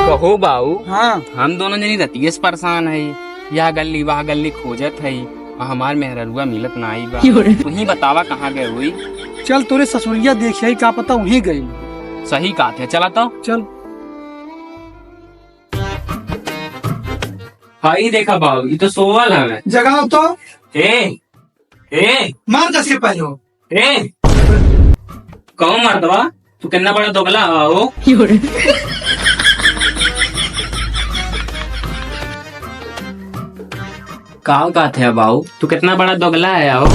कहो बाऊ। हाँ हम दोनों जनी रतिये से परेशान है, यह गली वह गली खोजत है, हमार मेहररुआ मिलत ना आई बा। तू ही बतावा कहाँ गए हुई। चल तोरे ससुरिया देखिए का पता वहीं गई। सही बात है, चला तो चल। हाई देखा बाऊ, ये तो सोवल है। जगाओ तो। ए मार दस पहले। ए कहो मर्दवा, तू कितना बड़ा दोगला हो। काव का थे बाऊ, तू कितना बड़ा दोगला है आओ।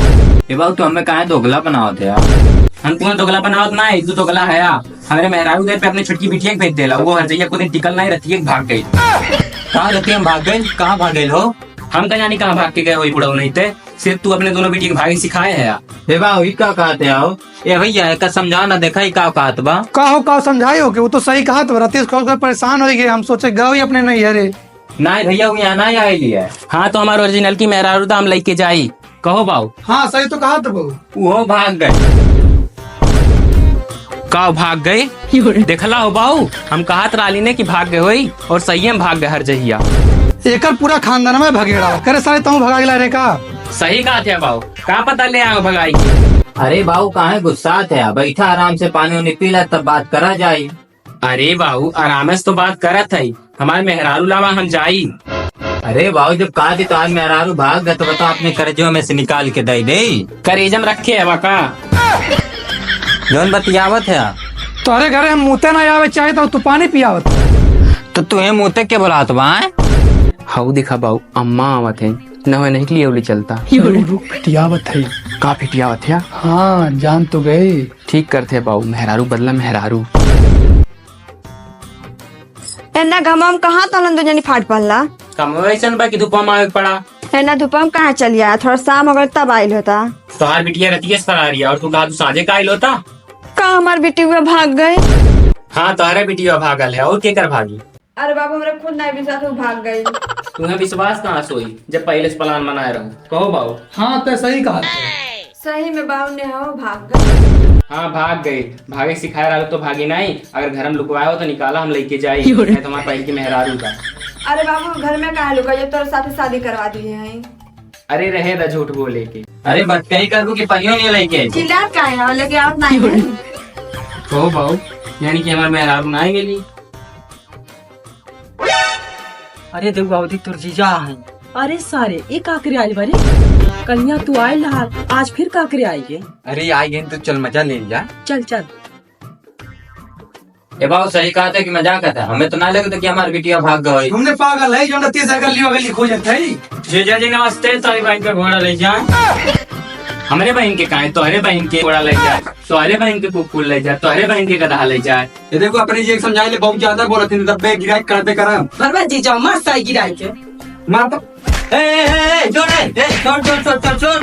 ये बाऊ तू हमें कहा दोगला बनाओ थे हम तुम्हें दोगला बनावत ना है, तू दोगला है। हमारे मेहरारू देर पे अपनी छुटकी बिटिया भेज देला, वो हर जगह को दिन टिकल नहीं रहती है, भाग गई। कहाँ रहती हम भाग गए, कहाँ भाग गए हो। हम तो जानी कहाँ भाग के गए, वही बुढ़ाऊ नहीं थे। सिर्फ तू अपने दोनों बेटी के भाग सिखाए है। हे बाऊ का कहते आओ, ये भैया का समझा ना देखा ही का कहत बा। का समझाए हो कि वो तो सही कहा तो रातीश को परेशान हो गए। हम सोचे गाँव ही अपने नहीं है रे। ना भैया वो यहाँ ना आई लिया। हाँ तो हमारे ओरिजिनल की मेहरारू तो हम लेके जाई। कहो बाऊ। हाँ सही तो कहा तो वो भाग गए। का भाग गए देखला हो बाऊ, हम कहा राली ने कि भाग गए होई, और सही में भाग गए हर जहिया। एकर पूरा खानदान में भगेड़ा करे सारे तुम भगा गिला रे का। सही कहा थे बाऊ, का पता ले आओ भगाई। अरे बाऊ कहाँ गुस्सा थे, बैठा आराम से पानी उनी पी ला तब बात करा जाये। अरे बाऊ आराम से तो बात करत है, हमारे मेहरारू लावा हम जाई। अरे बाऊ जब कहा थी तो आज मेहरारू भाग गए तो बता अपने कर्जों में से निकाल के दे दे। करेजम रखे है का जौन बतियावत है। तोरे घरे हम मुते ना आवे चाहे तो तू पानी पियावत। तो तुम्हें मुँह के बुलात बा। हाउ दिखा बाऊ, अम्मा आवत है न नहीं के लिए उली चलता। पिटियावत है। का पिटियावत है। हाँ जान तो गए। ठीक करते बाऊ, मेहरारू बदला मेहरारू। एना गमम कहाँ तलन दो जनी फाट पड़ला। कम वैसन बा कि धूपा में पड़ा। एना धूपम कहाँ चल गया, थोड़ा शाम अगर तब आयल होता। तोहार बिटिया रतिये से फरार है, और तू कहा तू साझे का आइल होता। का हमार बेटी हुए भाग गए। हाँ तोहरा बिटिया भागल है, और के कर भागी। अरे बाबू मेरा खुद नहीं विश्वास भाग गई। तुम्हें विश्वास कहाँ सोई जब पहले से प्लान बनाए रहो। कहो बाऊ। हाँ तो सही कहा। सही में बाबू ने हो भाग गए। हाँ भाग गए, भागे सिखाए रहा तो भागी नहीं। अगर घर में लुकवाया हो तो निकाला हम लेके जाए। तुम्हारे पहले की मेहरारू का। अरे बाबू घर में कहाँ लुका, ये तो साथ शादी करवा दिए हैं। अरे रहे दा झूठ बोले के। अरे बस कहीं कर कि पहियों नहीं लेके चिल्लात का है लेके आप नहीं है। कहो बाऊ, यानी कि हमारे मेहरारू ना आई गेली। अरे देख बाबू देख तोर जीजा है। अरे सारे ये काकरे आयल बारे, कलिया तू आयल रहा, आज फिर काकरे आई गे। अरे आई गए तो चल मजा ले जा। चल चल। ये बाबू सही कहा था कि मजाक था, हमें तो ना लगे कि हमारी बिटिया भाग गई। तुमने पागल है जो नतीज गली खोजत है। जीजा जी नमस्ते, तुम्हारी बहन का घोड़ा ले जाए। हमारे बहन के कहा तोहरे बहन के घोड़ा ले जाए, तोहरे बहन के कुकुर ले जाए, तोहरे बहन के गधा ले जाए। ये देखो अपने जी समझाए ले, बहुत ज्यादा बोल रहे थे तब गिराई करते करा। बर्बाद जीजा मार साई गिराई के मार तो छोड़ छोड़ छोड़ छोड़ छोड़।